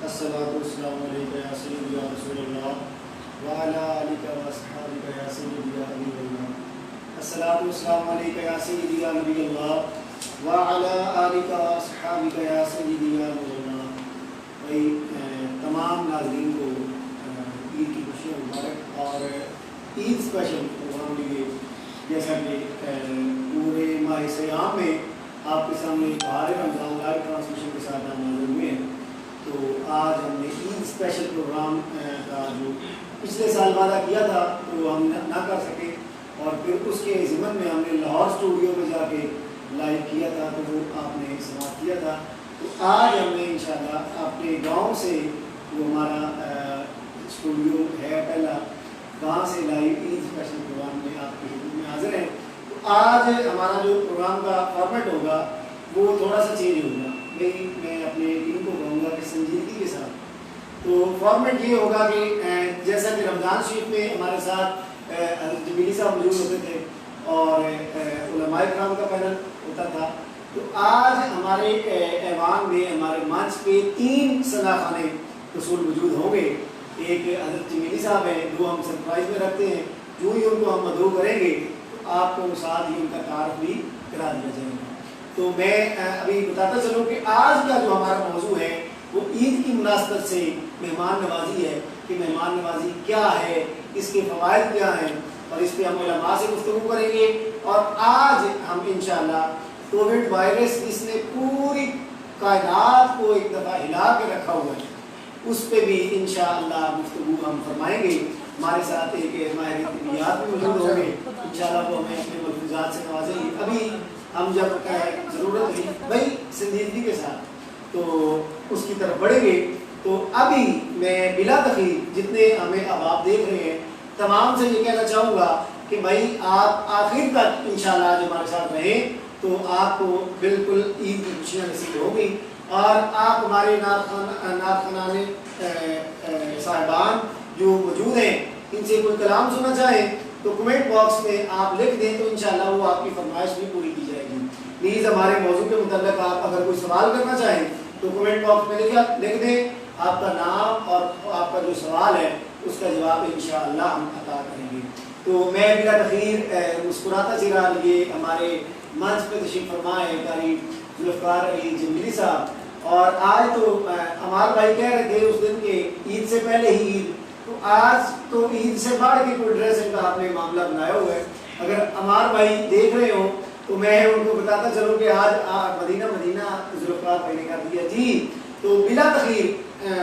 الصلاۃ والسلام علیکہ یا سیدی یا رسول اللہ وعلی آلک و اصحابک یا سیدی یا حبیب اللہ۔ الصلاۃ والسلام علیکہ یا سیدی یا نبی اللہ وعلی آلک و اصحابک یا سیدی یا نبی اللہ۔ بھائی تمام ناظرین کو عید کی خوشیاں مبارک اور عید اسپیشل پروگرام لیے جیسا کہ پورے ماہ سیام میں آپ کے سامنے بہار رمضان لائیو ٹرانسمیشن کے ساتھ ہم حاضر ہوئے ہیں، تو آج ہم نے عید اسپیشل پروگرام کا جو پچھلے سال وعدہ کیا تھا تو ہم نہ کر سکے، اور پھر اس کے ضمن میں ہم نے لاہور اسٹوڈیو میں جا کے لائیو کیا تھا تو وہ آپ نے سماعت کیا تھا۔ تو آج ہم نے انشاءاللہ اپنے گاؤں سے جو ہمارا اسٹوڈیو ہے پہلا، وہاں سے لائیو عید اسپیشل پروگرام میں آپ کی خدمت میں حاضر ہیں۔ تو آج ہمارا جو پروگرام کا فارمیٹ ہوگا وہ تھوڑا سا چینج ہوگا۔ میں اپنے ٹیم کو کہوں گا کہ سنجیدگی کے ساتھ، تو فارمیٹ یہ ہوگا کہ جیسا کہ رمضان شریف میں ہمارے ساتھ حضرت جمیلی صاحب موجود ہوتے تھے اور علماء کرام کا پینل ہوتا تھا، تو آج ہمارے ایوان میں ہمارے منچ پہ 3 صلاح خانے رسول موجود ہوں گے۔ ایک حضرت جمیلی صاحب ہیں جو ہم سرپرائز میں رکھتے ہیں، جو ہی ان کو ہم مدعو کریں گے تو آپ کو ساتھ ہی ان کا تعارف بھی کرا دیا جائے گا۔ تو میں ابھی بتاتا چلوں کہ آج کا جو ہمارا موضوع ہے وہ عید کی مناسبت سے مہمان نوازی ہے، کہ مہمان نوازی کیا ہے، اس کے فوائد کیا ہیں، اور اس پہ ہم علماء سے گفتگو کریں گے۔ اور آج ہم انشاءاللہ کووڈ وائرس جس نے پوری کائنات کو ایک دفعہ ہلا کے رکھا ہوا ہے، اس پہ بھی انشاءاللہ گفتگو ہم فرمائیں گے۔ ہمارے ساتھ ایک ماہر طبیات بھی موجود ہوں گے، انشاءاللہ وہ ہمیں اپنے ملفوظات سے نوازیں گے۔ ابھی ہم جب ضرورت ہوئی بھائی سنجیدگی کے ساتھ تو اس کی طرف بڑھیں گے، تو ابھی میں بلا تخیر جتنے ہمیں اب آپ دیکھ رہے ہیں تمام سے یہ کہنا چاہوں گا کہ بھائی آپ آخر تک انشاءاللہ آج ہمارے ساتھ رہیں تو آپ کو بالکل عید کی خوشیاں نصیب ہوگی، اور آپ ہمارے نعت خوانان صاحبان جو موجود ہیں ان سے کوئی کلام سننا چاہیں تو کمنٹ باکس میں آپ لکھ دیں، تو انشاءاللہ وہ آپ کی فرمائش بھی پوری کی جائے گی۔ پلیز ہمارے موضوع کے متعلق آپ اگر کوئی سوال کرنا چاہیں تو کمنٹ باکس میں لکھ دیں آپ کا نام اور آپ کا جو سوال ہے اس کا جواب انشاءاللہ ہم عطا کریں گے۔ تو میں بلا تخیر مسکراتا چہرہ لیے ہمارے منچ پہ تشریف فرما ہے قاری ذوالفقار علی جمیلی صاحب، اور آج تو امار بھائی کہہ رہے تھے اس دن کے عید سے پہلے ہی عید، تو آج تو عید سے بڑھ کے کوئی ڈریسنگ کا آپ نے معاملہ بنایا ہوا ہے۔ اگر امار بھائی دیکھ رہے ہوں تو میں ان کو بتاتا چلوں کہ آج مدینہ ذوالفقار بھائی نے کر دیا جی۔ تو بلا تخیر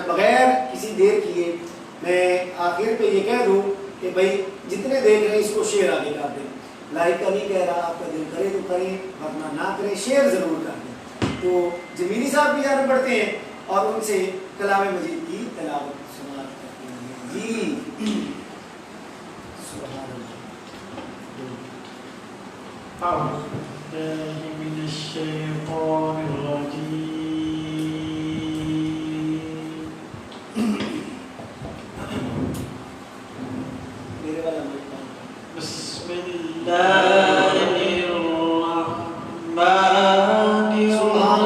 بغیر کسی دیر کیے میں آخر پہ یہ کہہ دوں کہ بھائی جتنے دیکھ رہے ہیں اس کو شیئر آگے کر دیں۔ لائک کا نہیں کہہ رہا، آپ کا دل کرے تو کریں ورنہ نہ کریں، شیئر ضرور کر دیں۔ تو جمیلی صاحب کی جانب بڑھتے ہیں اور ان سے کلام مجید کی تلاوت سماعت کرتے ہیں جی۔ سبحان اللہ۔ أعوذ بالله من الشيطان الرجيم بسم الله الرحمن الرحيم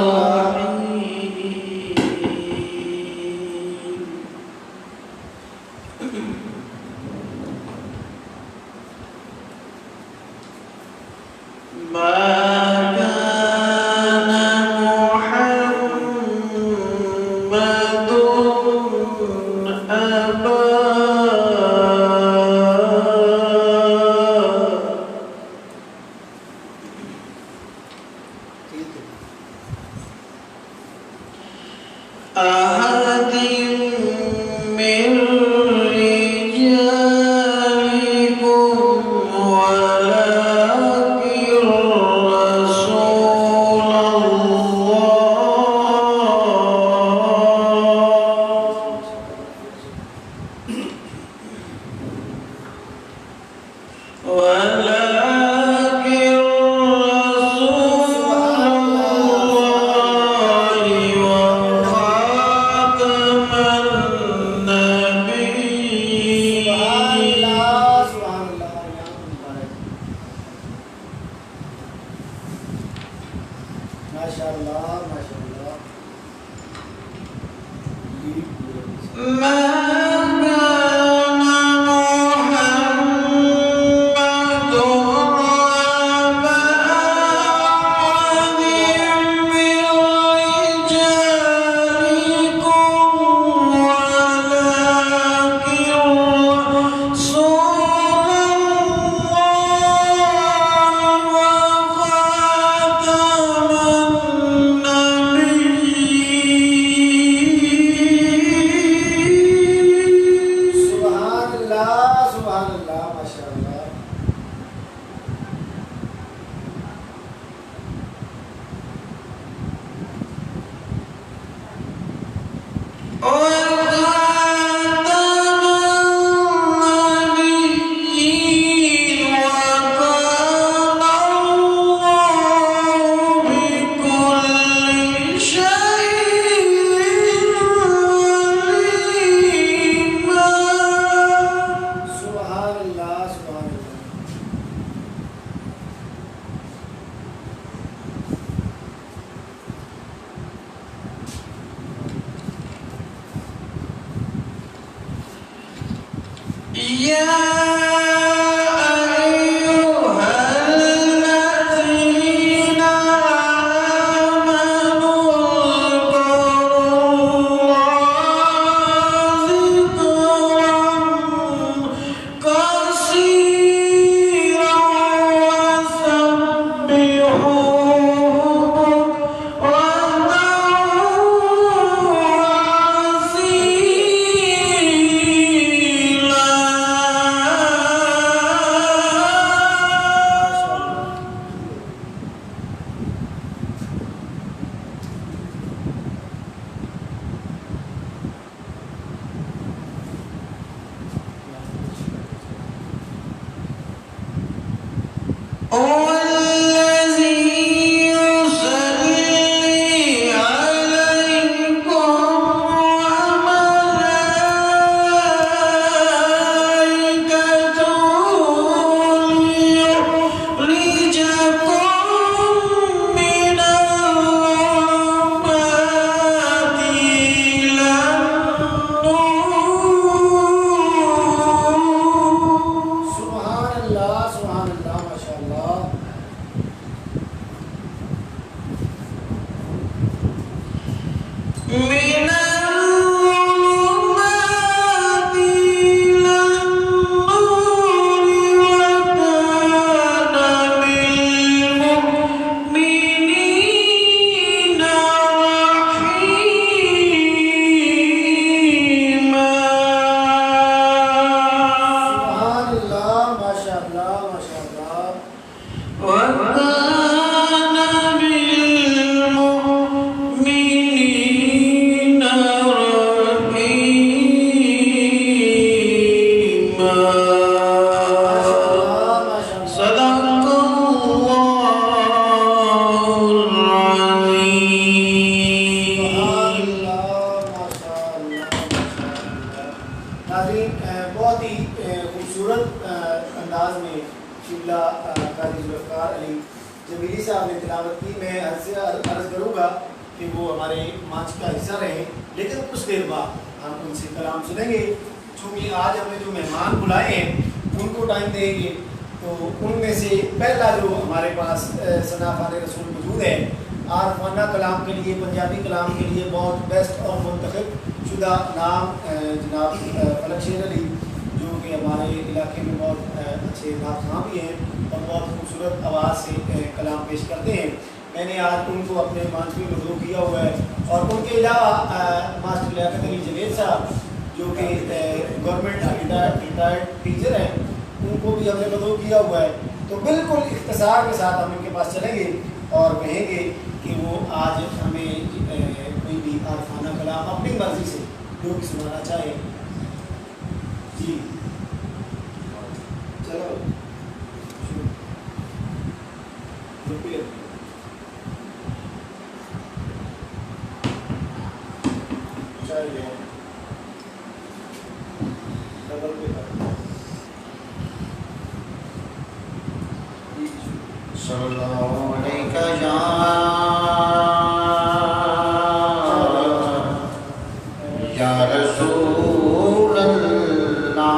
یا یا رسول اللہ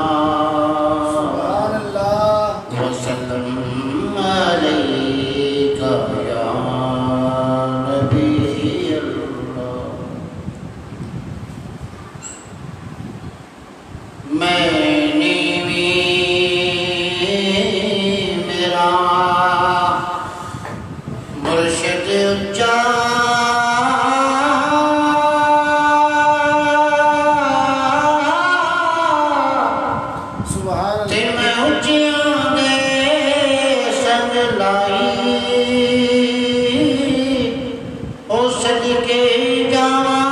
سبحان اللہ وسلم علیک یا نبی اللہ میں نے بھی میرا مرشد اچا سبحان تے اللہ میں اچیاں دے سنگ لائی او صدقے جاواں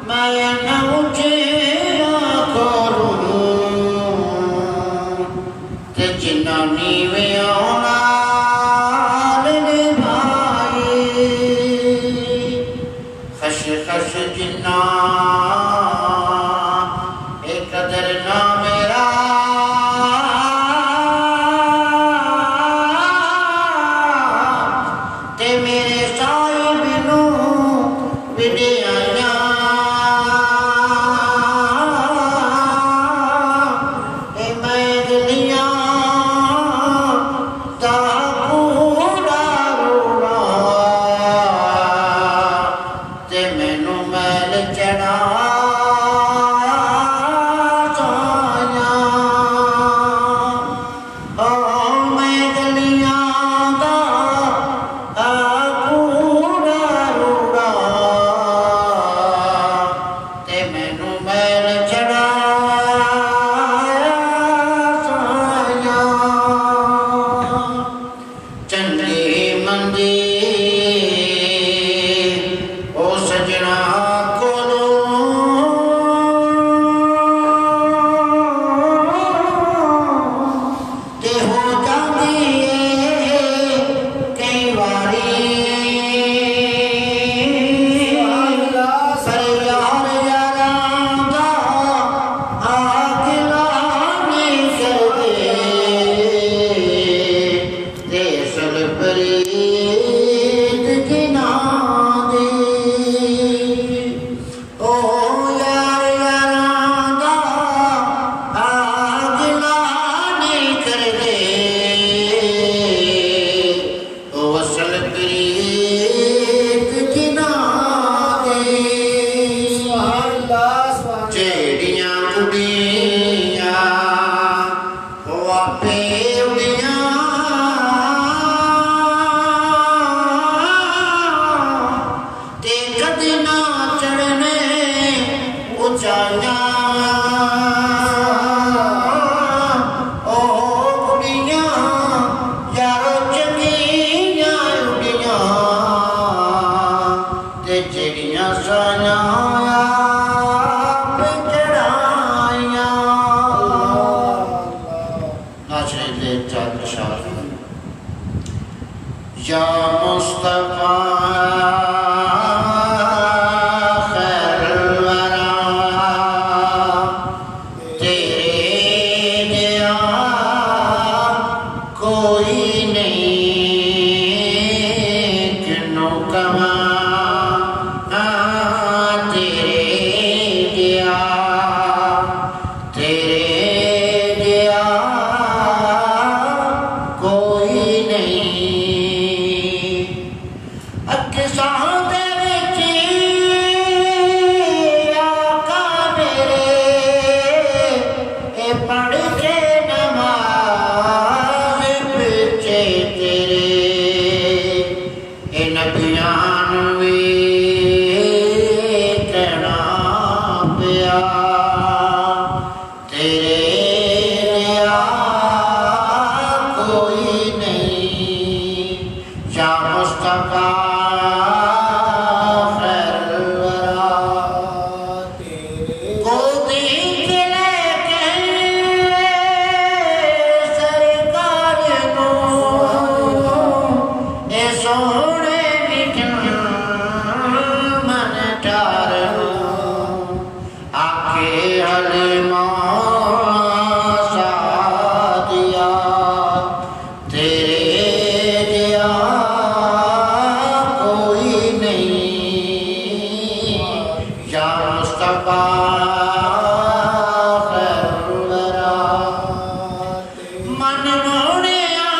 میں نہ اچیاں کروں تے جنانی وے اولاد نبھائی خش خش جنا قدر نہ میرا تے میرے صاحب نو ودیاں اے میں دلیاں دا پورا روڑا تے مینوں میل چڑھا یا مصطفیٰ خیر الورا تیرے جیا کوئی نہیں کنو کما تیرے مصطفیٰ خیر الورا من موڑیا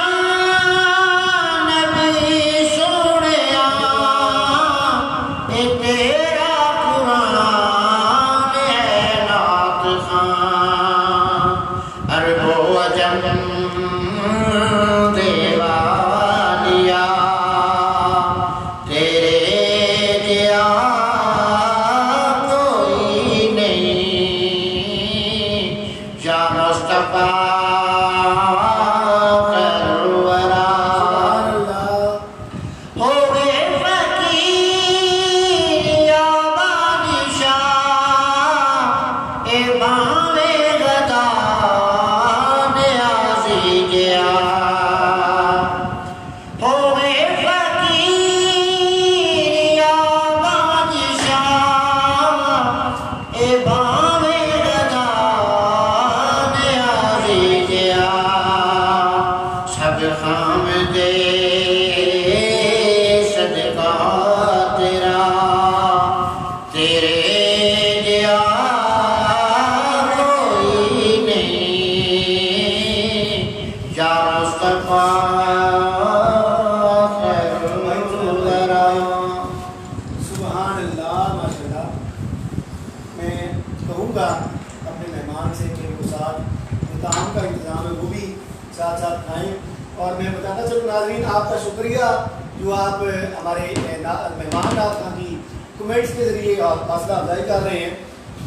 نبی سوڑیا اے تیرا قرآن ہے نعت خان عرب و عجم دیوانیا تیرے جیا کوئی نہیں یا مصطفیٰ خیر الورا ہوئے فقیر یا بادشاہ اے باوے غدا نیازی گیا ہوئے فقیر یا بادشاہ اے باوے غدا نیازی گیا سب خام دے صدقہ تیرا تیرے جیا کوئی نہیں یا مصطفیٰ خیر الورا سبحان اللہ ماشاء اللہ. میں کہوں گا اپنے مہمان سے کہ وہ ساتھ جو طعام کا انتظام ہے وہ بھی ساتھ ساتھ کھائیں. اور میں بتاتا چلوں ناظرین آپ کا شکریہ جو آپ ہمارے مہمان آپ کی کمنٹس کے ذریعے آپ حوصلہ افزائی کر رہے ہیں.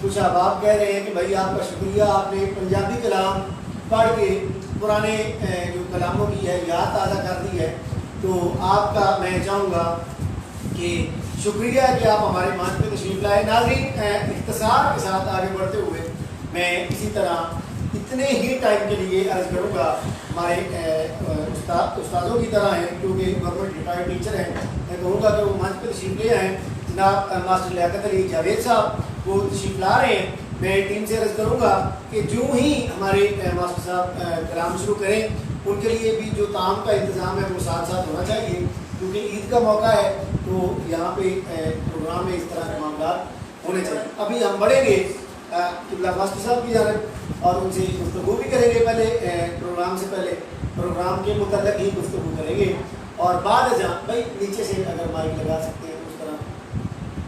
کچھ احباب کہہ رہے ہیں کہ بھائی آپ کا شکریہ آپ نے پنجابی کلام پڑھ کے پرانے جو کلاموں کی ہے یاد تازہ کر دی ہے. تو آپ کا میں چاہوں گا کہ شکریہ کہ آپ ہمارے منچ پہ تشریف لائے. ناظرین اختصار کے ساتھ آگے بڑھتے ہوئے میں اسی طرح اتنے ہی ٹائم کے لیے عرض کروں گا ہمارے استادوں کی طرح ہیں کیونکہ گورنمنٹ ریٹائرڈ ٹیچر ہیں. میں کہوں گا کہ وہ منچ پہ تشریف لے آئیں. جناب ماسٹر لیاقت علی جاوید صاحب وہ تشریف لا رہے ہیں. میں ٹیم سے عرض کروں گا کہ جو ہی ہمارے ماسٹر صاحب کلام شروع کریں ان کے لیے بھی جو طعام کا انتظام ہے وہ ساتھ ساتھ ہونا چاہیے کیونکہ عید کا موقع ہے. تو یہاں پہ پروگرام میں اس طرح کے معاملات ہونے چاہیے. ابھی ہم بڑھیں گے قبلہ ماسٹر صاحب کی جانب اور ان سے گفتگو بھی کریں گے. پہلے پروگرام سے پہلے پروگرام کے متعلق ہی گفتگو کریں گے اور بعد ازاں بھائی نیچے سے اگر مائک لگا سکتے ہیں اس طرح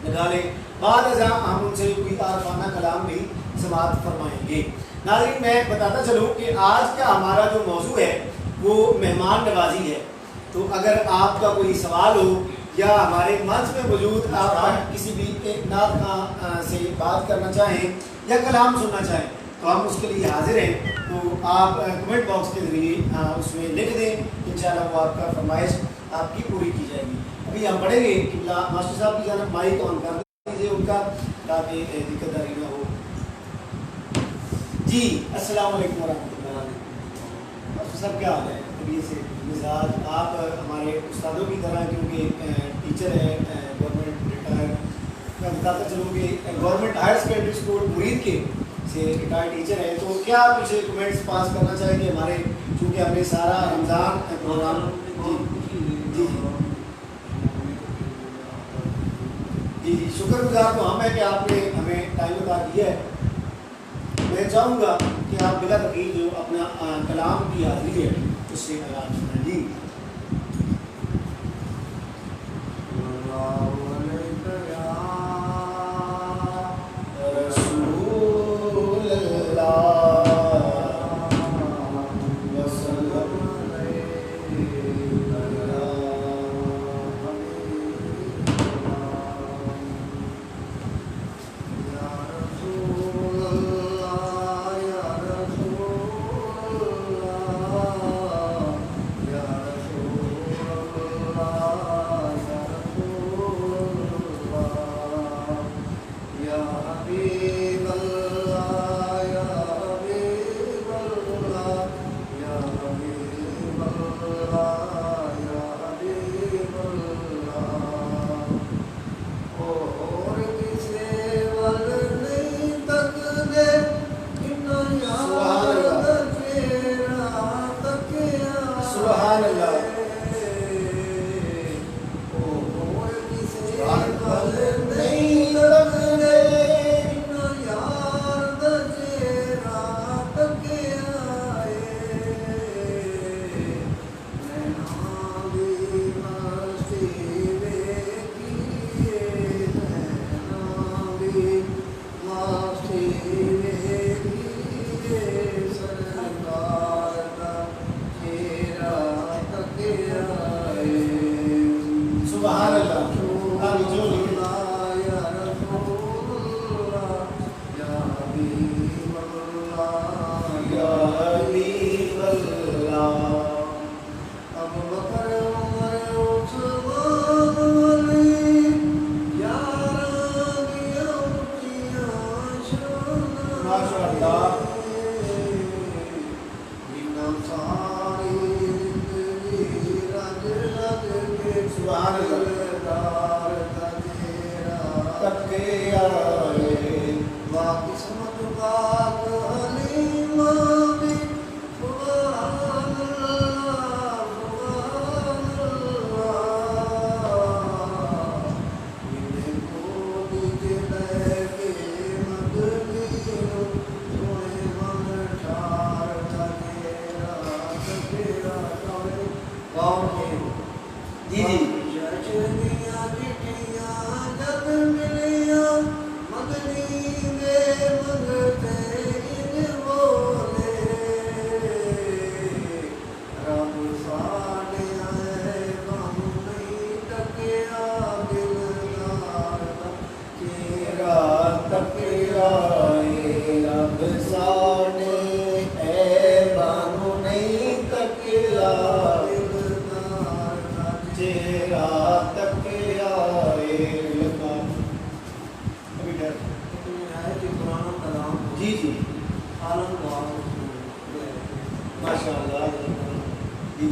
لگا لیں. بعد ازاں ہم ان سے کوئی عارفانہ کلام بھی سماعت فرمائیں گے. ناظرین میں بتاتا چلوں کہ آج کا ہمارا جو موضوع ہے وہ مہمان نوازی ہے. تو اگر آپ کا کوئی سوال ہو یا ہمارے منچ میں موجود آپ کسی بھی ایک نعت خواں سے بات کرنا چاہیں یا کلام سننا چاہیں تو ہم اس کے لیے حاضر ہیں. تو آپ کمنٹ باکس کے ذریعے اس میں لکھ دیں. انشاءاللہ وہ آپ کا فرمائش آپ کی پوری کی جائے گی. ابھی ہم پڑھیں گے قبلہ ماسٹر صاحب کی جانب مائک آن کر دیجیے ان کا تاکہ دقت داری نہ ہو. جی السلام علیکم ورحمۃ اللہ. ماسٹر صاحب کیا حال ہے؟ طبیعت سے مزاج آپ ہمارے استادوں کی طرح کیونکہ ٹیچر ہیں گورنمنٹ ریٹائر. میں بتاتا چلوں کہ گورنمنٹ ہائر سیکنڈری اسکول مرید کے سے ریٹائر ٹیچر ہیں. تو کیا کچھ کمنٹس پاس کرنا چاہیں گے ہمارے چونکہ ہم نے سارا رمضان پروگرام جی جی جی شکر گزار تو ہم ہیں کہ آپ نے ہمیں ٹائم عطا کیا ہے. میں چاہوں گا کہ آپ بلا تقریر جو اپنا کلام کی حاضری ہے اس سے آغاز کریں. جی رسول اللہ آئے واہ قسمت پاک حلیمہ بھی سبحان اللہ سبحان اللہ انہیں کو دیجے لے کے مدنی سونے من ٹھار تھکیرا تکیرا کوئے کون کے جی جی چچنیاں چٹیاں جب ملیاں مدنی دے منگتے ان بولے رب ساڑے آئے کم نہیں ٹکیا دلدار تکیرا تکیرا رب ساڑے اے بانو نہیں تکیا تیرا تکیا جی جی عالم ماشاء اللہ جی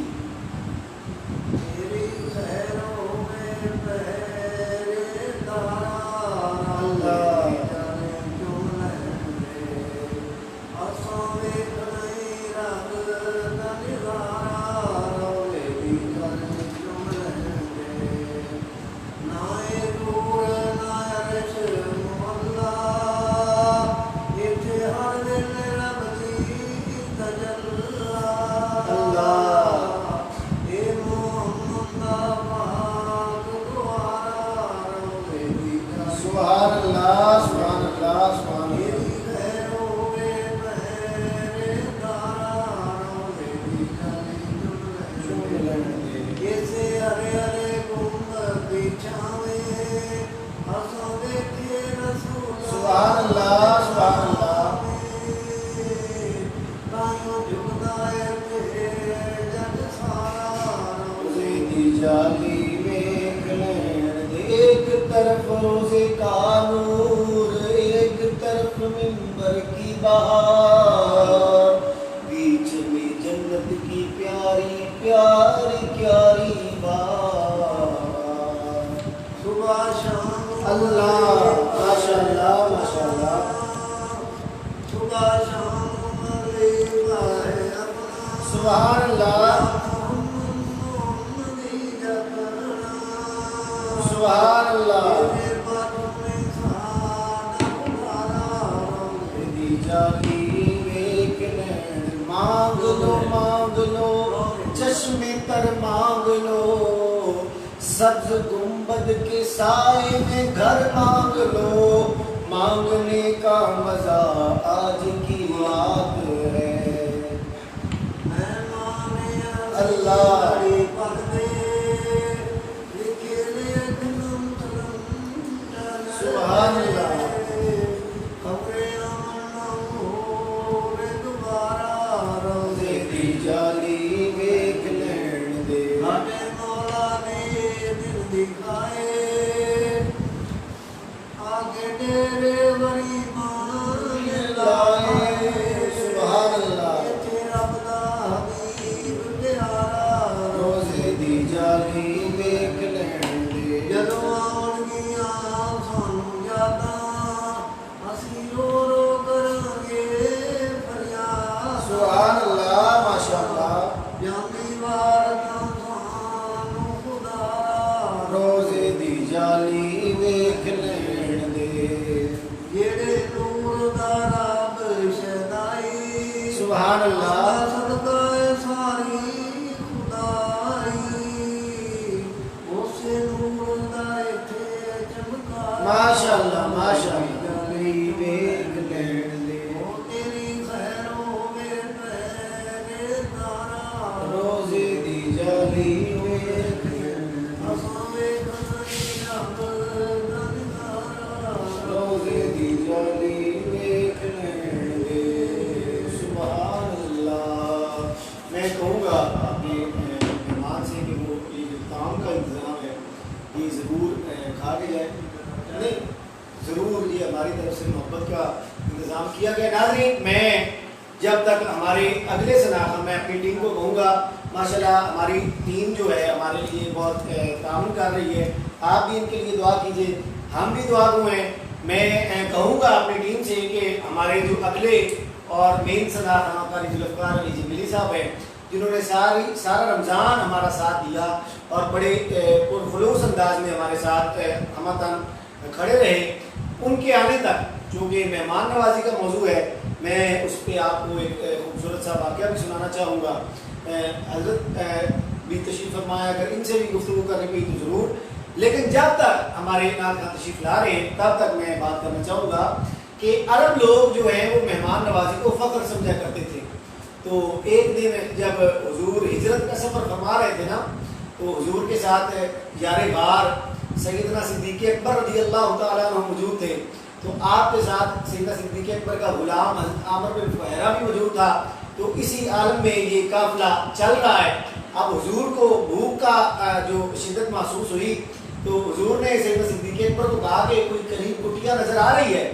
تیری خیروں میں پہرے دار اللہ جانے جملے آساں ویکھ نہیں رب دا نظارہ رولے دی جانے جملے نہ دور نہ عرش محلہ اتھے ہر دل رب دی تجلی اللہ اے محمد دا پاک دوارا رولے دی جانے سبحان اللہ سبحان اللہ سبحان اللہ میری خیروں میں پہرے دار رولے دی جانے جملے کیسے ہرے ہرے گنبد دی چھاویں ہسوں دیکھے رسول سبحان اللہ سبحان اللہ تائیوں جھکدا ہے جگ سارا روزے دی جالی ویکھ لین دے ایک طرف روزے کا نور ایک طرف منبر کی بہار بیچ میں جنت کی پیاری پیاری پیاری بات صبح شام اللہ ماشاء اللہ ماشاء اللہ صبح شام مغرب ہے اپنا سبحان اللہ محمدی جپنا سبحان اللہ میرے باتوں میں سادہ پکارا دی جالی ویکھ لین مانگ لو چشمے تر مانگ لو سبز گنبد کے سائے میں گھر مانگ لو مانگنے کا مزہ آج کی یاد ہے اللہ سبحان اللہ روزے دی جالی ویکھ لین دے آگے ڈیرے بڑی مان لائے سبحان اللہ رب دا حبیب پیارا روزے دی جالی ویکھ لین دے جدوں آؤਣگیاں سانوں یاداں اسی رو رو کرانگے فریاد سبحان اللہ ماشاء اللہ جاندی وارتاں سانوں خدا روزے دی جالی ویکھ لین دے جیڑے نور دا رب شہدائی سبحان اللہ صدقہ ساری خدائی اسے نور دا ایتھے چمکا ماشاء اللہ ماشاء اللہ جالی ویکھ لین دے تیری خیروں میں پہرے دارا روزے دی جالی ویکھ لین دے اساں ویکھنی رب دا نظارہ روزے دی جالی ویکھ لین دے سبحان اللہ میں کہوں گا اپنے مہمان سے کہ وہ یہ جو کام کا انتظام ہے یہ ضرور کھا کے جائے نہیں ضرور یہ ہماری طرف سے محبت کا انتظام کیا گیا ناظرین میں جب تک ہمارے اگلے سناخہ میں اپنی ٹیم کو کہوں گا ماشاءاللہ ہماری ٹیم جو ہے ہمارے لیے بہت تعاون کر رہی ہے آپ بھی ان کے لیے دعا کیجیے ہم بھی دعا گو ہیں. میں کہوں گا اپنی ٹیم سے کہ ہمارے جو اگلے اور مین صدر ہمارے ذوالفقار علی جمیلی صاحب ہیں جنہوں نے سارا رمضان ہمارا ساتھ دیا اور بڑے پرخلوص انداز میں ہمارے ساتھ ہمتن کھڑے رہے، ان کے آنے تک جو کہ مہمان نوازی کا موضوع ہے، میں اس پہ آپ کو ایک خوبصورت سا واقعہ بھی سنانا چاہوں گا. حضرت بھی تشریف فرمایا، اگر ان سے بھی گفتگو کرنے پہ تو ضرور، لیکن جب تک ہمارے نام کا تشریف لا رہے ہیں تب تک میں بات کرنا چاہوں گا کہ عرب لوگ جو ہیں وہ مہمان نوازی کو فخر سمجھا کرتے تھے. تو ایک دن جب حضور ہجرت کا سفر فرما رہے تھے نا، تو حضور کے ساتھ یار بار سیدنا صدیق اکبر رضی اللہ تعالیٰ عنہ موجود تھے. تو آپ کے ساتھ سیدنا صدیق اکبر کا غلام حضرت عامر بن فہیرہ بھی موجود تھا. تو اسی عالم میں یہ قافلہ چل رہا ہے. اب حضور کو بھوک کا جو شدت محسوس ہوئی تو حضور نے سیدنا صدیق اکبر کو کہا کہ کوئی قریب کٹیا نظر آ رہی ہے.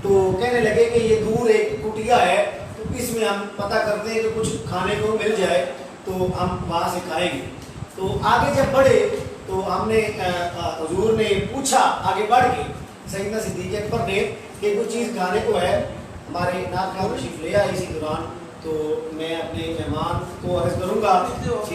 تو کہنے لگے کہ یہ دور ایک کٹیا ہے، تو اس میں ہم پتہ کرتے ہیں کہ کچھ کھانے کو مل جائے تو ہم وہاں سے کھائیں گے. تو آگے جب بڑھے تو ہم نے حضور نے پوچھا آگے بڑھ کے سیدنا صدیق اکبر نے کہ کوئی چیز کھانے کو ہے. ہمارے نام کا تشریف لے آئے اسی دوران. تو میں اپنے مہمان کو عرض کروں گا کہ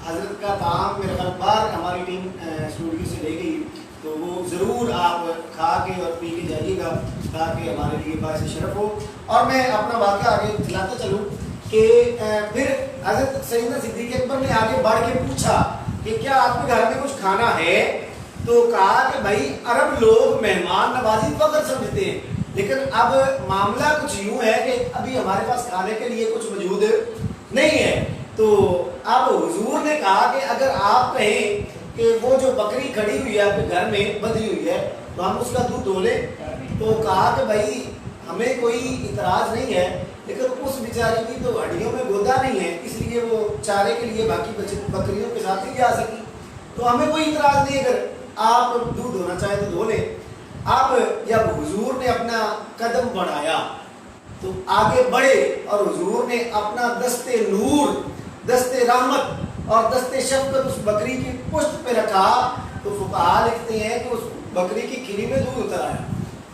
حضرت کا طعام میرے خیال بار ہماری ٹیم اسٹوڈیو سے لے گئی، تو وہ ضرور آپ کھا کے اور پی کے جائیے گا تاکہ ہمارے لیے باعث شرف ہو. اور میں اپنا واقعہ آگے چلاتا چلوں کہ پھر حضرت سیدنا صدیق اکبر نے آگے بڑھ کے پوچھا کہ کیا آپ کے گھر میں کچھ کھانا ہے؟ تو کہا کہ بھائی عرب لوگ مہمان نوازی فخر سمجھتے ہیں، لیکن اب معاملہ کچھ یوں ہے کہ ابھی ہمارے پاس کھانے کے لیے کچھ موجود نہیں ہے. تو اب حضور نے کہا کہ اگر آپ کہیں کہ وہ جو بکری کھڑی ہوئی ہے آپ کے گھر میں بندھی ہوئی ہے تو ہم اس کا دودھ دھو لیں. تو کہا کہ بھائی ہمیں کوئی اعتراض نہیں ہے، لیکن اس بیچاری کی تو ہڈیوں میں گودا نہیں ہے، اس لیے وہ چارے کے لیے باقی بکریوں کے ساتھ ہی جا سکی. تو ہمیں کوئی اعتراض نہیں، اگر آپ دودھ دھونا چاہیں تو دھو لیں. اب جب حضور نے اپنا قدم بڑھایا تو آگے بڑھے اور حضور نے اپنا دست نور، دست رحمت اور دست شفقت اس بکری کی پشت پہ رکھا. تو فقہا لکھتے ہیں کہ اس بکری کی کھری میں دودھ اتر آیا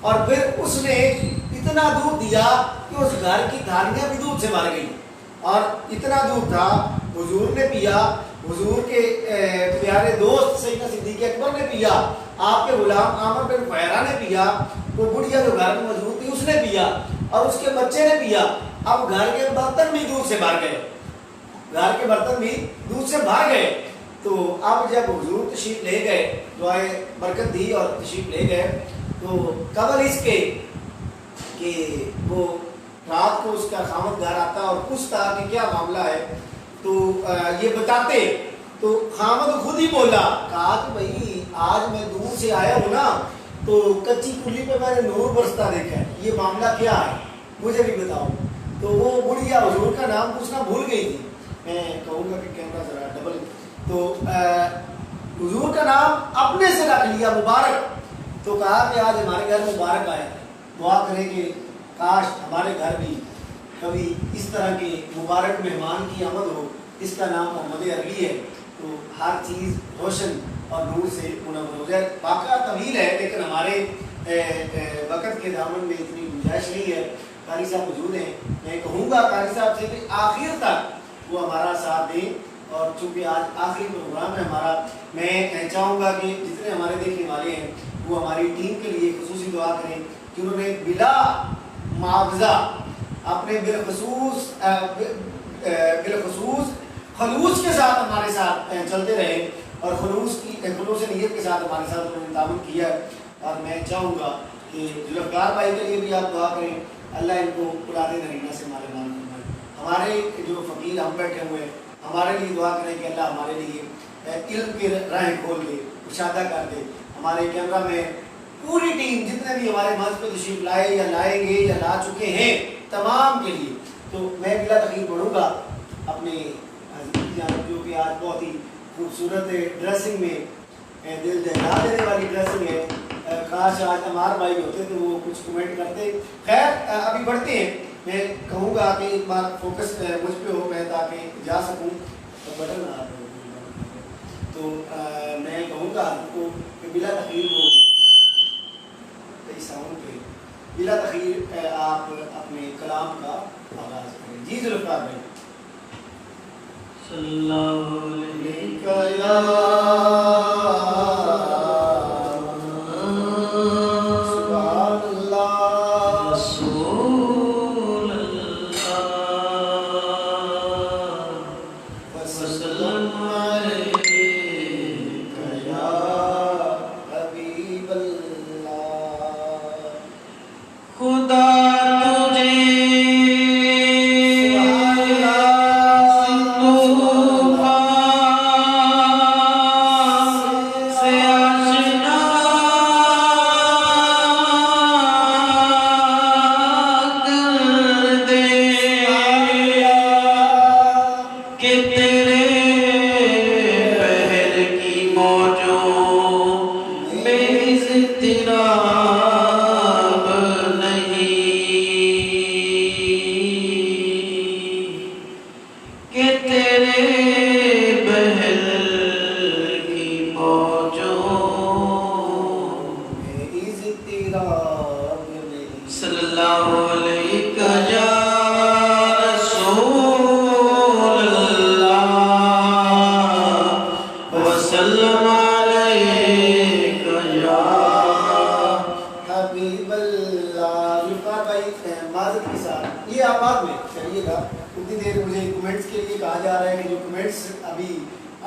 اور پھر اس نے اتنا دودھ دیا کہ اس گھر کی تھالیاں بھی دودھ سے بھر گئی. اور اتنا دودھ تھا حضور نے پیا، حضور کے پیارے دوست سیدنا صدیق اکبر نے پیا، آپ کے غلام عامر بن فہیرہ نے پیا، وہ بڑھیا جو گھر میں موجود تھی اس نے پیا اور اس کے بچے نے پیا. اب گھر کے برتن بھی دودھ سے بھر گئے، گھر کے برتن بھی دودھ سے بھر گئے. تو اب جب حضور تشریف لے گئے، دعائے برکت دی اور تشریف لے گئے، تو قبل اس کے کہ وہ رات کو اس کا خامد گھر آتا اور پوچھتا کہ کیا معاملہ ہے، تو یہ بتاتے. تو خامد خود ہی بولا، کہا کہ بھائی آج میں دور سے آیا ہوں نا، تو کچی کلی پہ میں نے نور برستا دیکھا ہے، یہ معاملہ کیا ہے مجھے بھی بتاؤ. تو وہ بڑھیا حضور کا نام پوچھنا بھول گئی تھی. میں کہوں گا کہ کیمرہ ذرا ڈبل. تو حضور کا نام اپنے سے رکھ لیا مبارک. تو کہا کہ آج ہمارے گھر مبارک آیا ہے، دعا کریں کہ کاش ہمارے گھر بھی کبھی اس طرح کے مبارک مہمان کی آمد ہو. اس کا نام محمد عربی ہے. تو ہر چیز روشن اور نور سے منور ہو جائے. واقعہ طویل ہے لیکن ہمارے وقت کے دامن میں اتنی گنجائش نہیں ہے. قاری صاحب موجود ہیں، میں کہوں گا قاری صاحب سے کہ آخر تک وہ ہمارا ساتھ دیں. اور چونکہ آج آخری پروگرام ہے ہمارا، میں چاہوں گا کہ جتنے ہمارے دیکھنے والے ہیں وہ ہماری ٹیم کے لیے خصوصی دعا کریں کہ انہوں نے بلا معاوضہ اپنے بالخصوص خلوص کے ساتھ ہمارے ساتھ چلتے رہے اور خلوص نیت کے ساتھ ہمارے ساتھ انہوں نے تعاون کیا. اور میں چاہوں گا کہ ذوالفقار بھائی کے لیے بھی آپ دعا کریں، اللہ ان کو اولاد نرینہ سے مال مال فرمائے. ہمارے جو فقیر ہم بیٹھے ہوئے ہیں ہمارے لیے دعا کریں کہ اللہ ہمارے لیے علم کی راہیں کھول دے، ارشادہ کر دے. ہمارے کیمرہ میں پوری ٹیم جتنے بھی ہمارے منچ پہ تشریف لائے یا لائیں گے یا لا چکے ہیں تمام کے لیے. تو میں بلا تقریر پڑھوں گا اپنے جانب جو کہ آج بہت ہی خوبصورت ڈریسنگ میں دل دہلا دینے والی ڈریسنگ ہے. کاش آج عمار بھائی ہوتے تو وہ کچھ کمنٹ کرتے. خیر ابھی بڑھتے ہیں. میں کہوں گا کہ ایک بار فوکس مجھ پہ ہو میں تاکہ جا سکوں. بٹن تو میں کہوں گا آپ کو کہ بلا تقریر ہو اس ساؤنڈ پہ بلا تاخیر آپ اپنے کلام کا آغاز کریں. جی ذوالفقار بھائی. صلی اللہ علیہ سبحان اللہ رسول اللہ وسلم علیہ یا حبیب اللہ. خدا تجھے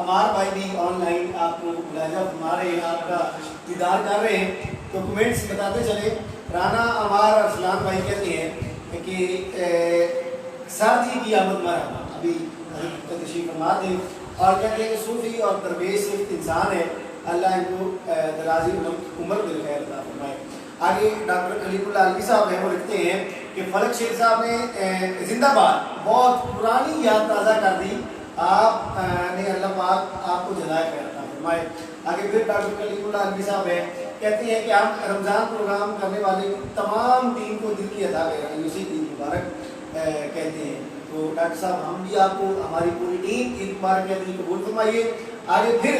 عمار بھائی بھی آن لائن آپ کو ملاحظہ فرما رہے ہیں, آپ کا دیدار کر رہے ہیں, تو کمنٹس بتاتے چلیں. رانا عمار ارسلان بھائی کہتے ہیں کہ سر جی کی آمد مرحبا, ابھی تشریف فرما دیں, اور کہتے ہیں کہ صوفی اور درویش صرف انسان ہے, اللہ ان کو درازی عمر بالخیر عطا فرمائے. آگے ڈاکٹر خلیق اللہ علوی صاحب ہیں, وہ لکھتے ہیں کہ فلک شیر صاحب نے زندہ باد بہت پرانی یاد تازہ کر دی, آپ نے اللہ پاک آپ کو جزائے خیر عطا فرمائے. آگے پھر ڈاکٹر خلیق اللہ علوی صاحب ہیں, کہتے ہیں کہ ہم رمضان پروگرام کرنے والے تمام ٹیم کو دل کی عطا کریں, اسی دن مبارک کہتے ہیں. تو ڈاکٹر صاحب ہم بھی آپ کو ہماری پوری ٹیم عید مبارک کہتے ہیں, قبول فرمائیے. آگے پھر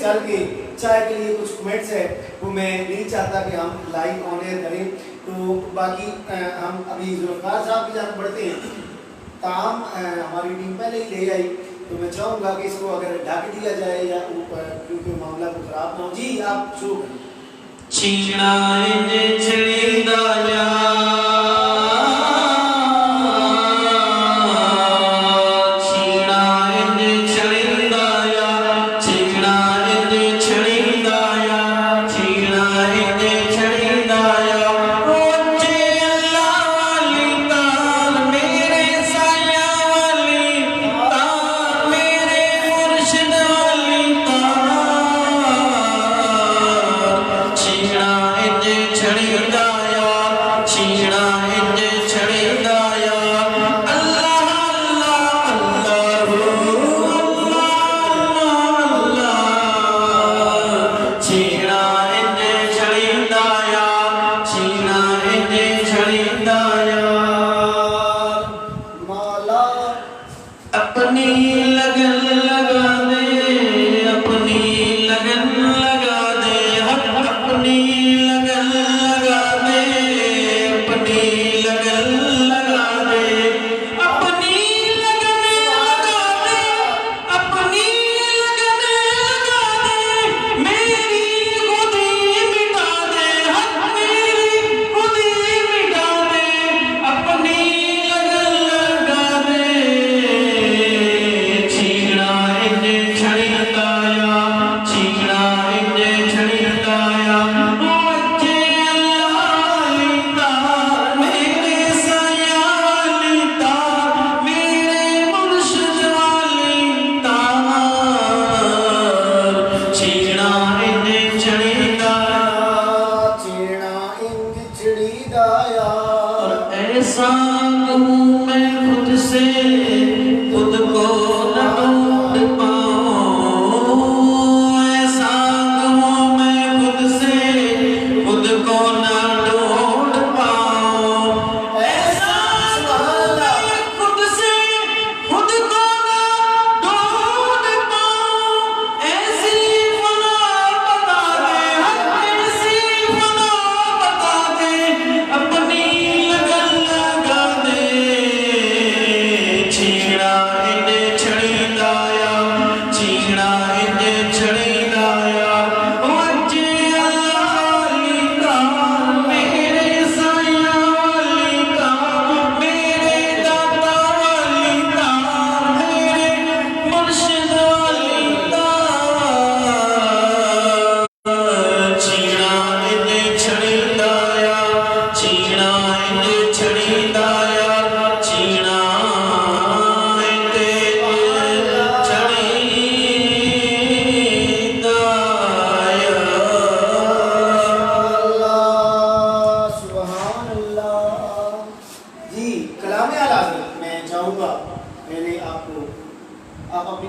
چل کے چائے کے لیے کچھ کمنٹس ہے, وہ میں نہیں چاہتا کہ ہم لائیو آن ایئر کریں, تو باقی ہم ابھی ذوالفقار صاحب کی جانب بڑھتے ہیں. تاہم ہماری ٹیم پہلے ہی لے آئی, تو میں چاہوں گا کہ اس کو اگر ڈھک دیا جائے یا کیونکہ معاملہ کو خراب نہ ہو. جی آپ شروع کریں.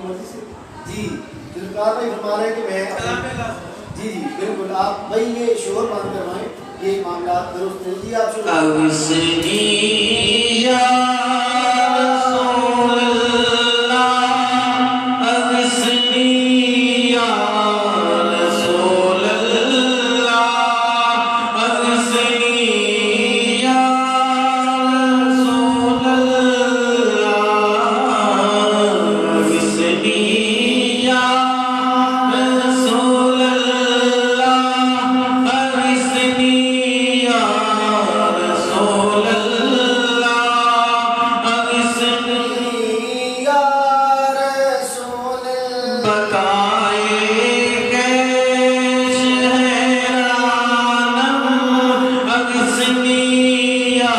مرضی سے جی ذوالفقار بھائی فرما رہے ہیں کہ میں جی جی بالکل آپ بھائی یہ شور بند کروائیں یہ معاملات درست ہیں جی آپ شروع اوسنی یا رسول اللہ اوسنی یا رسول اللہ اوسنی یا رسول اللہ اوسنی یا رسول اللہ اوسنی یا رسول اللہ اوسنی یا رسول اللہ بقائے کیش حیرانم اوسنی یا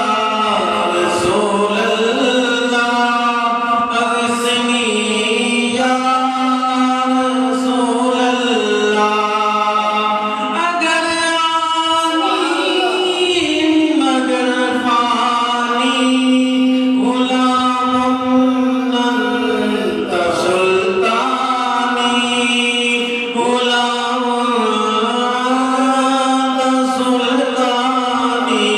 رسول اللہ اوسنی یا رسول اللہ اگر آنی مگر فانی غلام انت سلطانی غلام انت سلطانی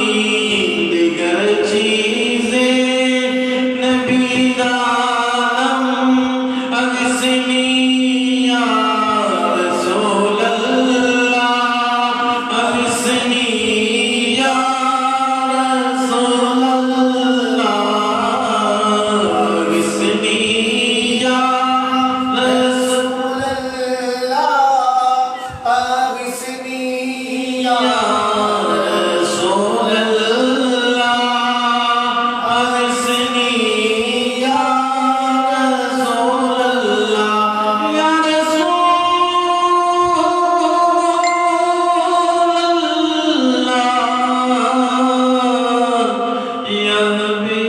دیگر چیزیں نبی دانم اوسنی یا رسول اللہ اوسنی یا رسول اللہ اوسنی یا رسول رسول اللہ اوسنی یا رسول اللہ یا رسول اللہ یا نبی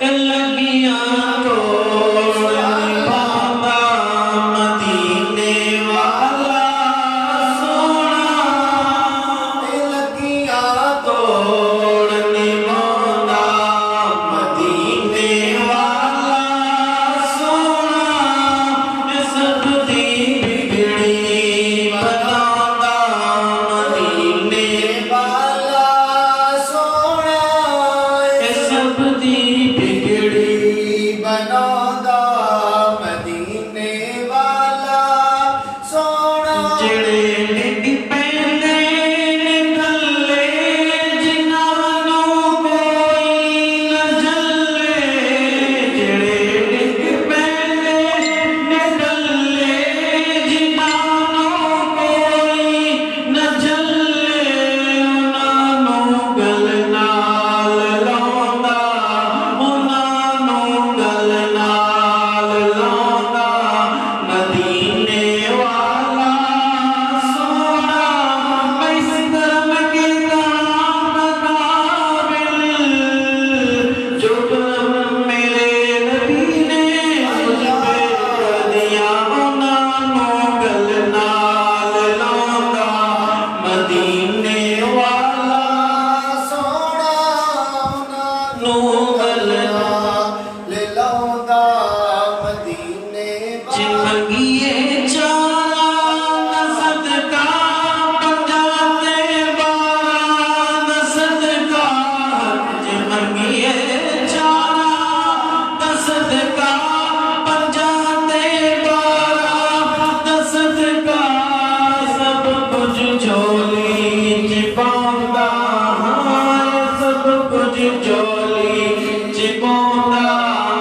لگیاں توڑ نبھاتا مدینے والا سونا توڑ نبھاتا مدینے والا سونا سب دی بگڑی بناتا مدینے سب دی بگڑی جڑے ڈگ پیندے نکلے جنہاں نوں کوئی نہ جلے جڑے ڈگ پیندے نکلے جنہاں نوں کوئی نہ جلے انہاں نوں گل نال لاوندا انہاں نوں گل نال لاوندا مدینے والا سونا اس کرم کے کام قابل جو کرم میرے نبی نے مجھ پہ کر دیا انہاں نوں گل نال لاوندا مدینے والا نوں گل چمگیے چارا نہ صدقہ پنجاتے بارہ نہ صدقہ چمگیے چارا نہ صدقہ پنجاتے بارہ نہ صدقہ سب کچھ جھولی چپاؤندا سب کچھ جھولی چپاؤندا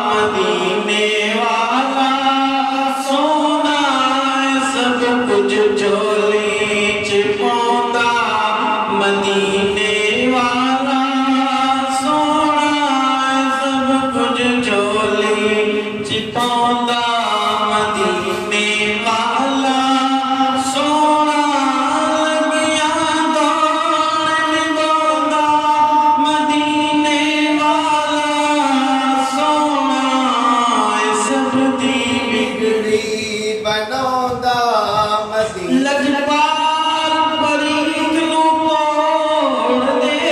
مدینے والا سونا سب کچھ جھولی چپاؤندا مدینے والا سونا سب کچھ جھولی چپاؤندا مدینے والا سونا لگیاں دوڑ نبھاوندا مدینے والا سونا سب دی بگڑی لجپال پریت نوں پوڑ دے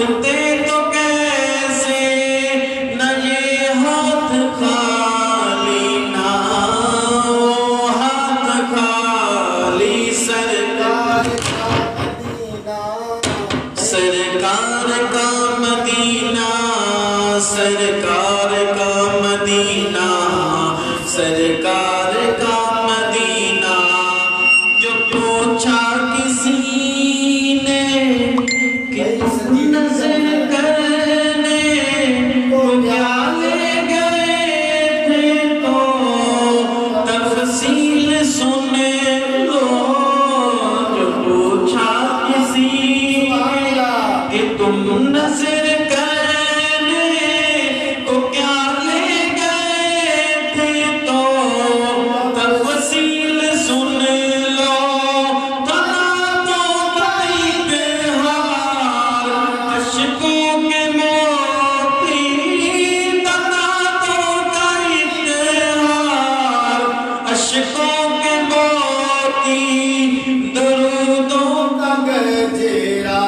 اٹھتے تو کیسے نہ یہ ہاتھ خالی نہ وہ ہاتھ خالی سرکار کا مدینہ سرکار کا مدینہ سرکار کا مدینہ جو پوچھا کسی نے کہ نظر کرنے کو کیا لے گئے تھے تو تفصیل سن لو جو پوچھا کسی کہ تم نظر کرنے کو کیا لے گئے تھے تو تفصیل سن لو تناتوں کا اظہار عشقوں کے موتی تناتوں کا اظہار عشقوں کے موتی درودوں کا گجرا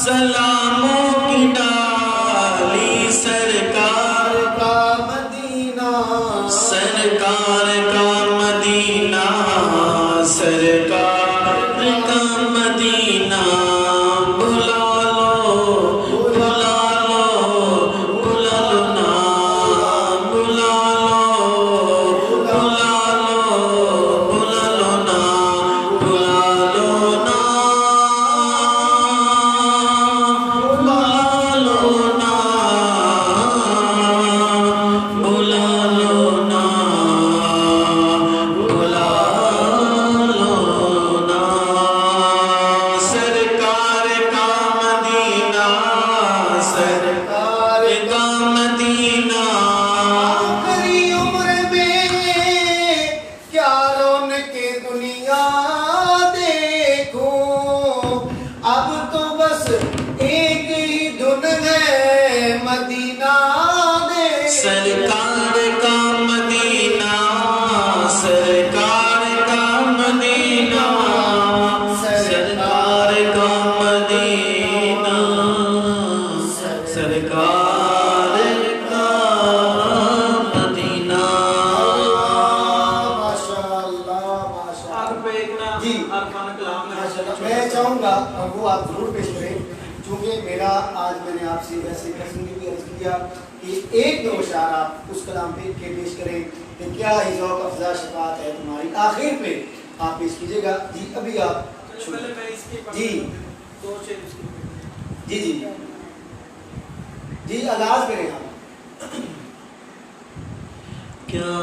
سلاموں کی ڈالی سرکار کا مدینہ سرکار کا مدینہ سرکار کا مدینہ بلا لو بلا لو بلا لو نا بلا لو بلا لو بلا لو نا بلا لو نا سرکار کا مدینہ سرکار کا مدینہ آخری عمر میں کیا رونق دنیا دیکھوں اب تو بس ایک ہی دھن ہے مدینہ دیکھوں سرکار کا مدینہ سرکار کا مدینہ سرکار کا مدینہ سرکار کا مدینہ ماشاءاللہ ماشاءاللہ آخر پہ ایک نا جی۔ عرفانہ کلام ہے میں چاہوں گا وہ آپ ضرور پیش کریں چونکہ میرا آج میں نے آپ سے ویسے پرسنلی بھی عرض کیا کہ ایک دو اشعار آپ اس کلام پہ کے پیش کریں کہ کیا ہی ذوق افزا شفاعت ہے تمہاری آخر پہ آپ پیش کیجئے گا جی ابھی آپ پہلے میں اس کی جی دو شعر اس کی جی جی جی آغاز کریں آپ کیا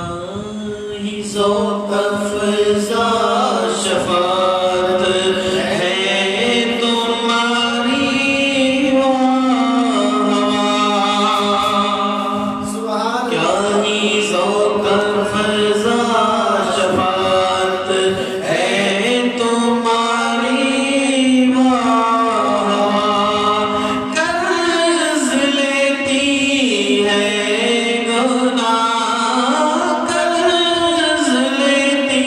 ہی ذوق افزا شفاعت ہے تمہاری سبحان کیا ہی ذوق افزا شفاعت ہے تمہاری قرض لیتی ہے گناہ قرض لیتی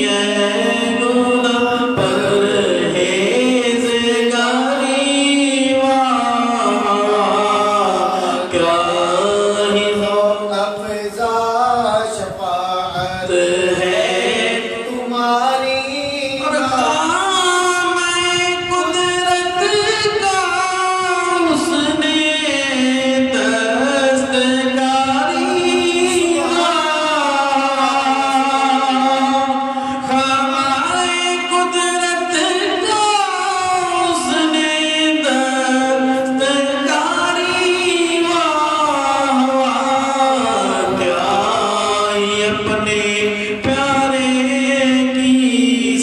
ہے گناہ پرہیزگاری کیا ہی ذوق افزا شفاعت ہے تمہاری اور کام قدرت کا اس نے دستکاری خامائے قدرت کا اس نے دستکاری کیا ہی اپنے پیارے کی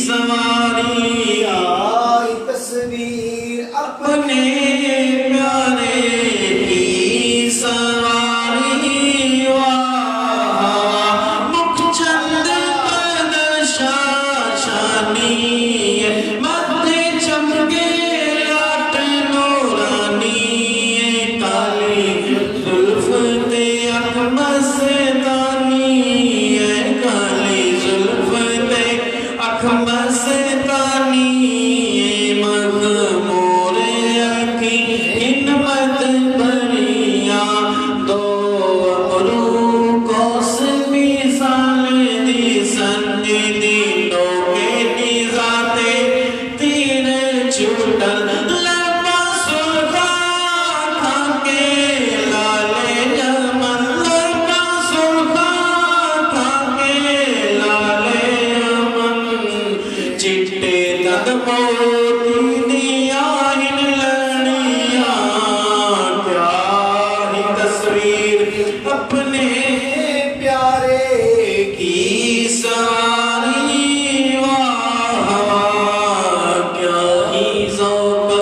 سواری آئی تصویر اپنے پیارے کی سواری مکھ چند قد شاشانی مدھے چمکے لاٹ نورانی کالی زلف تے اک مستانی کالی زلف تے اک مستانی مغمور اکی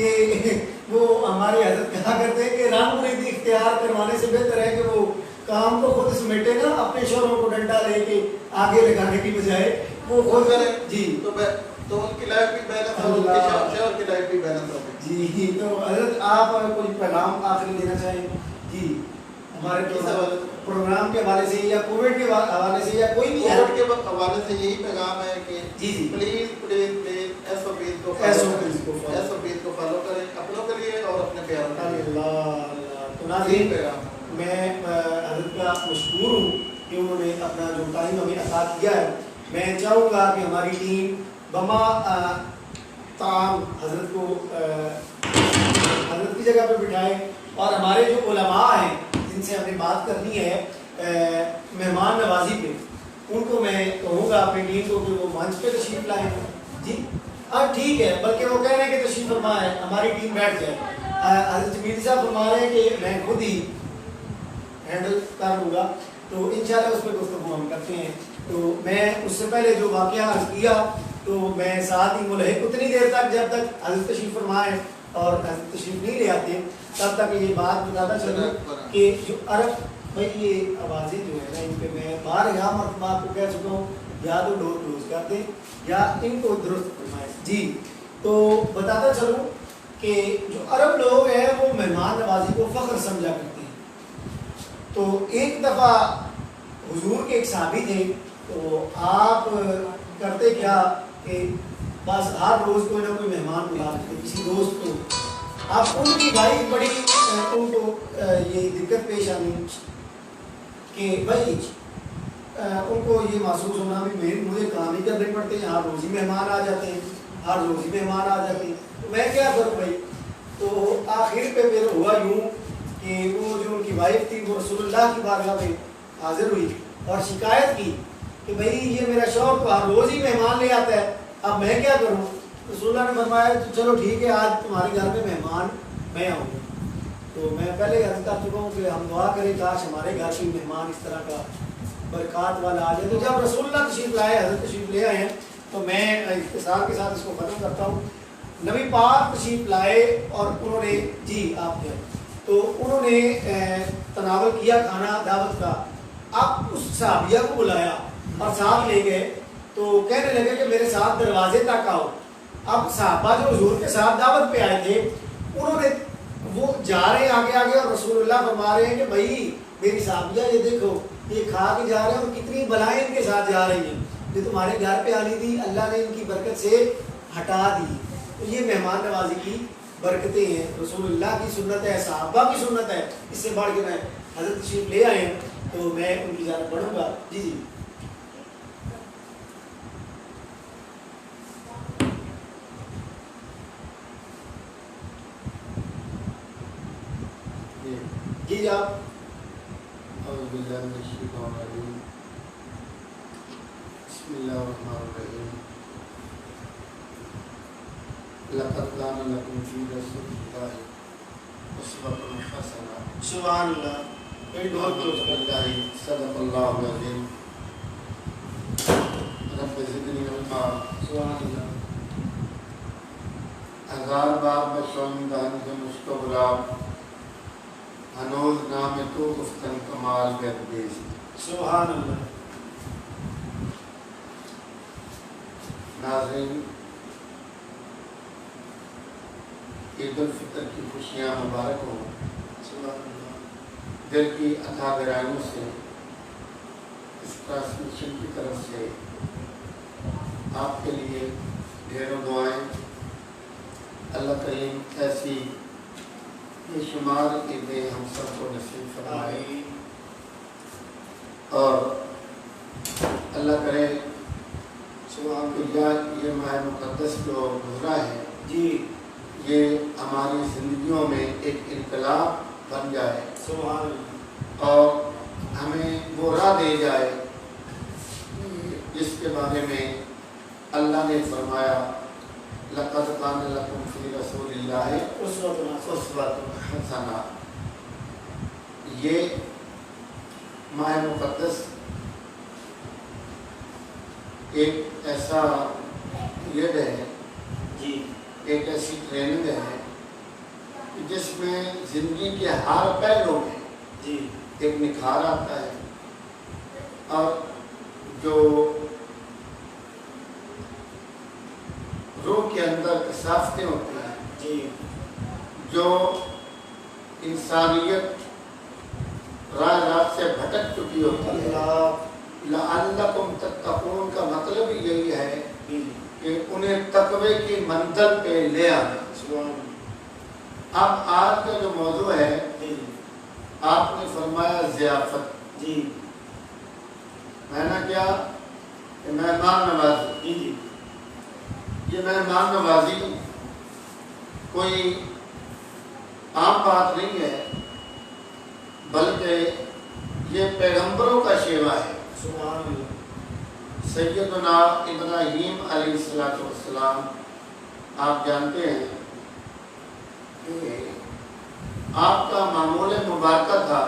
کہ وہ ہمارے حضرت کہا کرتے ہیں کہ رنگ مریدی اختیار کروانے سے بہتر ہے کہ وہ کام کو خود سمیٹے نا، اپنے شوہروں کو ڈنڈا لے کے آگے لگانے کی بجائے وہ خود کرے. جی تو ان کی لائف بھی بیلنس ہو، ان کے شوہر کی لائف بھی بیلنس ہو. جی تو حضرت آپ کوئی پیغام آخری دینا چاہیں؟ جی ہمارے پروگرام کے حوالے سے یا کووڈ کے حوالے سے یا کوئی بھی کووڈ کے حوالے سے یہی پیغام ہے کہ جی جی please please please S O Ps کو فالو کریں اپنوں کے لیے اور اپنے پیاروں کے لیے. اللہ تو ناظرین میں حضرت کا مشکور ہوں کہ انہوں نے اپنا جو ٹائم ہمیں عطا کیا ہے. میں چاہوں گا کہ ہماری ٹیم بما تام حضرت کو حضرت کی جگہ پہ بٹھائے اور ہمارے جو علماء ہیں جن سے ہمیں بات کرنی ہے مہمان نوازی پہ، ان کو میں کہوں گا اپنی ٹیم کو کہ وہ منچ پہ تشریف لائیں. جی ہاں ٹھیک ہے، بلکہ وہ کہہ رہے ہیں کہ تشریف فرما ہے، ہماری ٹیم بیٹھ جائے. حضرت جمیل صاحب فرما رہے ہیں کہ میں خود ہی ہینڈل کر لوں گا، تو انشاءاللہ اس پہ گفتگو ہم کرتے ہیں. تو میں اس سے پہلے جو واقعہ عرض کیا تو میں ساتھ ہی ملحق اتنی دیر تک جب تک حضرت تشریف فرمائے اور حضرت تشریف نہیں لے آتے تب تک یہ بات بتاتا چلوں کہ جو عرب بھائی یہ آوازیں جو ہے نا ان پہ میں باہر یہاں مرتبہ آپ کو کہہ چکا ہوں، یا تو ڈور کلوز کر دیں یا ان کو درست فرمائیں. جی تو بتاتا چلوں کہ جو عرب لوگ ہیں وہ مہمان نوازی کو فخر سمجھا کرتے ہیں. تو ایک دفعہ حضور کے ایک صحابی تھے، تو آپ کرتے کیا کہ بس ہر روز کوئی نہ کوئی مہمان بلا دیتے کسی دوست کو. اب ان کی بھائی بڑی ان کو یہ دقت پیش آنی کہ بھائی ان کو یہ محسوس ہونا بھی مجھے کام ہی کرنے پڑتے ہیں، ہر روز ہی مہمان آ جاتے ہیں، ہر روز ہی مہمان آ جاتے ہیں، تو میں کیا کروں بھائی. تو آخر پہ پھر ہوا یوں کہ وہ جو ان کی وائف تھی وہ رسول اللہ کی بارگاہ میں حاضر ہوئی اور شکایت کی کہ بھائی یہ میرا شوہر تو ہر روز ہی مہمان لے آتا ہے، اب میں کیا کروں. رسول اللہ نے فرمایا چلو ٹھیک ہے آج تمہارے گھر میں مہمان میں آؤں گا. تو میں پہلے عرض کر چکا ہوں کہ ہم دعا کریں کاش ہمارے گھر کی مہمان اس طرح کا برکات والا آ جائے. تو جب رسول اللہ تشریف لائے، حضرت تشریف لے آئے ہیں، تو میں اختصار کے ساتھ اس کو ختم کرتا ہوں. نبی پاک تشریف لائے اور انہوں نے جی آپ کیا تو انہوں نے تناول کیا کھانا دعوت کا. اب اس صحابیہ کو بلایا اور ساتھ لے گئے تو کہنے لگے کہ میرے ساتھ دروازے تک آؤ. اب صحابہ جو حضور کے ساتھ دعوت پہ آئے تھے انہوں نے وہ جا رہے ہیں آگے آگے اور رسول اللہ فرما رہے ہیں کہ بھائی میری صحابیہ یہ دیکھو یہ کھا کے جا رہے ہیں اور کتنی بلائیں ان کے ساتھ جا رہی ہیں، جو تمہارے گھر پہ آنی تھی اللہ نے ان کی برکت سے ہٹا دی. تو یہ مہمان نوازی کی برکتیں ہیں، رسول اللہ کی سنت ہے، صحابہ کی سنت ہے. اس سے بڑھ کے میں حضرت تشریف لے آئے ہیں تو میں ان کی جانب بڑھوں گا. جی جی جی آپ اعوذ باللہ من الشیطان الرجیم بسم اللہ الرحمن الرحیم لقد کان لکم فی رسول اللہ اسوۃ حسنہ سبحان اللہ. صدق اللہ العظیم. رب زدنی علما. سبحان اللہ. ہزار بار میں شوندان سے مشکبراب ہنوز نام تو گفتن کمال گردیش. سبحان اللہ. ناظرین، عید الفطر کی خوشیاں مبارک ہوں. سبحان اللہ. دل کی عطا گرائیوں سے اس ٹرانسمیشن کی طرف سے آپ کے لیے ڈھیروں دعائیں. اللہ کریم ایسی بے شمار عیدیں ہم سب کو نصیب فرمائے اور اللہ کرے یہ ماہ مقدس جو گزرا ہے جی یہ ہماری زندگیوں میں ایک انقلاب بن جائے سبحان اللہ. اور ہمیں وہ راہ دے جائے جس کے بارے میں اللہ نے فرمایا لقد کان لکم فی رسول اللہ اسوۃ حسنہ. یہ ماہ مقدس ایک ایسا پیریڈ ہے، جی ایک ایسی ٹریننگ ہے جس میں زندگی کے ہر پہلو میں جی ایک نکھار آتا ہے، اور جو روح کے اندر کثافتیں ہوتی ہیں، جی جو انسانیت راہ راست سے بھٹک چکی ہوتی ہے، اللہ لعلکم تتقون کا مطلب ہی یہی ہے جی کہ انہیں تقوی کی منزل پہ لے آنا۔ سبحان اب آج کا جو موضوع ہے، جی آپ نے فرمایا ضیافت، جی میں نے کیا کہ مہمان نوازی، جی جی یہ مہمان نوازی کوئی عام بات نہیں ہے، بلکہ یہ پیغمبروں کا شیوا ہے۔ سبحان اللہ سیدنا ابراہیم علیہ السلام، آپ جانتے ہیں کہ آپ کا معمول مبارکہ تھا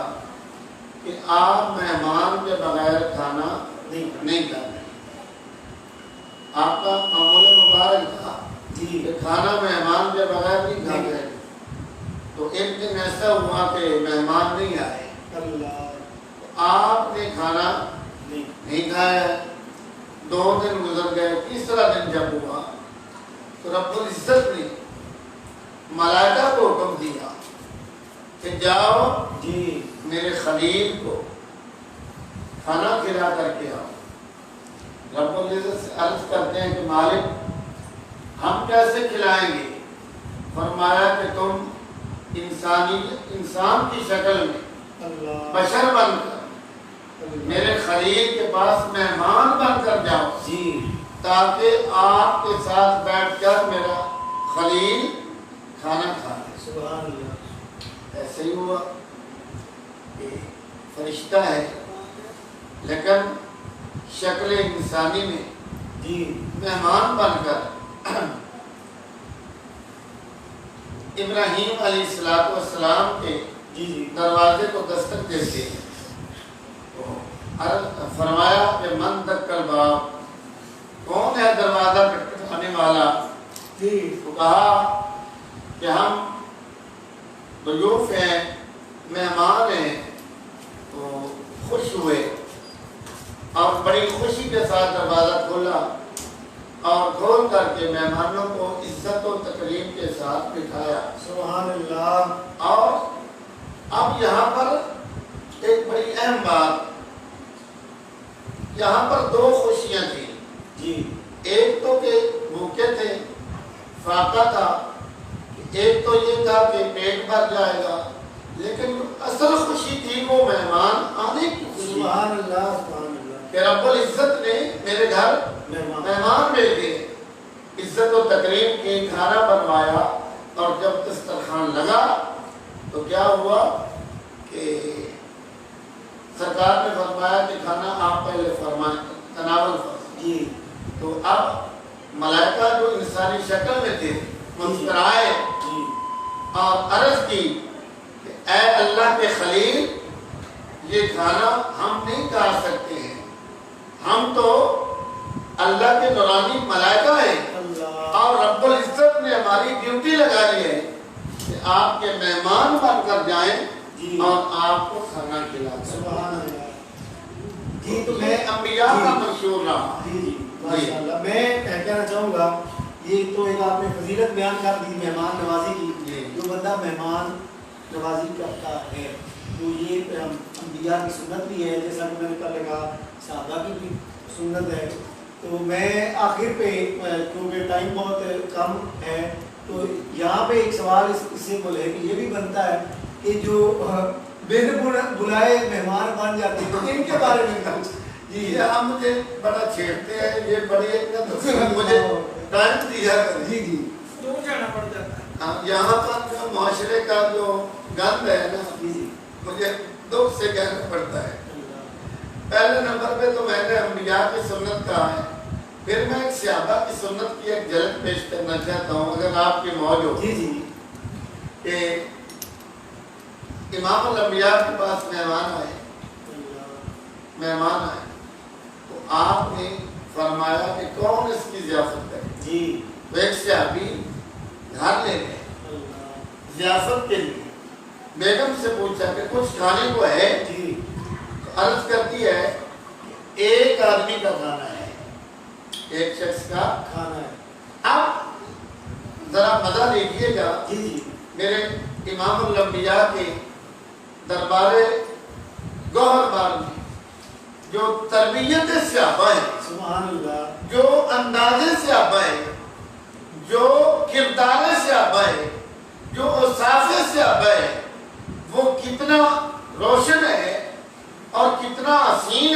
کہ آپ مہمان کے بغیر کھانا نہیں کھاتے۔ آپ کا معمول مبارک تھا جی کہ کھانا مہمان کے بغیر نہیں کھاتے۔ تو ایک دن ایسا ہوا کہ مہمان نہیں آئے، اللہ آپ نے کھانا نہیں نہیں کھایا، 2 دن گزر گئے، تیسرا دن جب ہوا تو رب العزت نے ملائکہ کو حکم دیا کہ جاؤ جی میرے خلیل کو کھانا کھلا کر کے آؤ۔ رب العزت سے عرض کرتے ہیں کہ مالک ہم کیسے کھلائیں گے؟ فرمایا کہ تم انسان کی شکل میں اللہ بشر بن کر میرے خلیل کے پاس مہمان بن کر جاؤ، جی تاکہ آپ کے ساتھ بیٹھ کر میرا خلیل کھانا کھائے۔ سبحان اللہ ایسے ہی ہوا کہ فرشتہ ہے لیکن شکل انسانی میں جی مہمان بن کر ابراہیم علیہ السلام کے جی جی دروازے کو دستک دیتے ہیں۔ فرمایا کہ من دکل باب، کون ہے دروازہ کھٹکھٹانے والا؟ جی تو کہا کہ ہم ضیوف ہیں، مہمان ہیں۔ تو خوش ہوئے اور بڑی خوشی کے ساتھ دروازہ کھولا اور کھول کر کے مہمانوں کو عزت و تکریم کے ساتھ بٹھایا۔ سبحان اللہ اور اب یہاں پر ایک بڑی اہم بات، یہاں پر 2 خوشیاں تھیں۔ جی ایک تو کہ بھوکے تھے، فاقہ تھا، ایک تو یہ تھا کہ پیٹ بھر جائے گا، لیکن جو اصل خوشی تھی وہ مہمان آنے کی خوشی سبحان اللہ سبحان اللہ کہ رب العزت نے میرے گھر مہمان مل گئے، عزت و تکریم کی، کھانا بنوایا، اور جب دسترخوان لگا تو کیا ہوا کہ سرکار نے فرمایا کہ کھانا آپ پہلے فرمائیں، تناول فرمائیں۔ جی تو اب ملائکہ جو انسانی شکل میں تھے مسکرائے جی اور عرض کی کہ اے اللہ کے خلیل، یہ کھانا ہم نہیں کھا سکتے ہیں، ہم تو اللہ کے نورانی ملائکہ ہیں، اللہ اور رب العزت نے ہماری ڈیوٹی لگا لی ہے کہ آپ کے مہمان بن کر جائیں جی اور آپ کو کھانا کھلا سبحان کر۔ اللہ جی تو یہ میں انبیاء کا جی منشور رہا۔ جی جی ماشاء اللہ میں کہنا چاہوں گا، یہ تو ایک آپ نے فضیلت بیان کر دی مہمان نوازی کی، جی۔ جو بندہ مہمان نوازی کرتا ہے تو یہ انبیاء کی سنت بھی ہے، جیسا کہ میں نے پہلے کہا صحابہ کی بھی سنت ہے۔ تو میں آخر پہ کیونکہ ٹائم بہت کم ہے تو یہاں پہ ایک سوال اس سے بولے کہ یہ بھی بنتا ہے کہ جو بن بلائے مہمان بن جاتے ہیں، ان کے بارے میں کچھ جی یہ ہم مجھے بڑا چھیڑتے ہیں، یہ بڑی ایک مجھے ٹائم دیا کریں۔ جی جی دور جانا پڑ جاتا ہے۔ یہاں پر جو معاشرے کا جو گند ہے نا، جی جی مجھے دکھ سے کہنا پڑتا ہے۔ پہلے نمبر پہ تو میں نے انبیاء کی سنت کہا ہے، پھر میں ایک صحابہ کی سنت کی ایک جھلک پیش کرنا چاہتا ہوں اگر آپ کی موج ہو جی جی کہ امام الانبیاء کے پاس مہمان آئے تو آپ نے فرمایا کہ کون اس کی ضیافت کرے؟ جی تو ایک صحابی گھر لے گئے، ضیافت کے لیے بیگم سے پوچھا کہ کچھ کھانے کو ہے؟ جی عرض کرتی ہے ایک آدمی کا کھانا ہے، ایک شخص کا کھانا ہے. اب ذرا مزہ لیجیے گا جی جی میرے امام الانبیاء کے دربار گوہر بار میں جو تربیت صحابہ ہے، سبحان اللہ. جو انداز صحابہ ہے، جو کردار صحابہ ہے، جو اوصاف صحابہ ہے، وہ کتنا روشن ہے اور کتنا حسین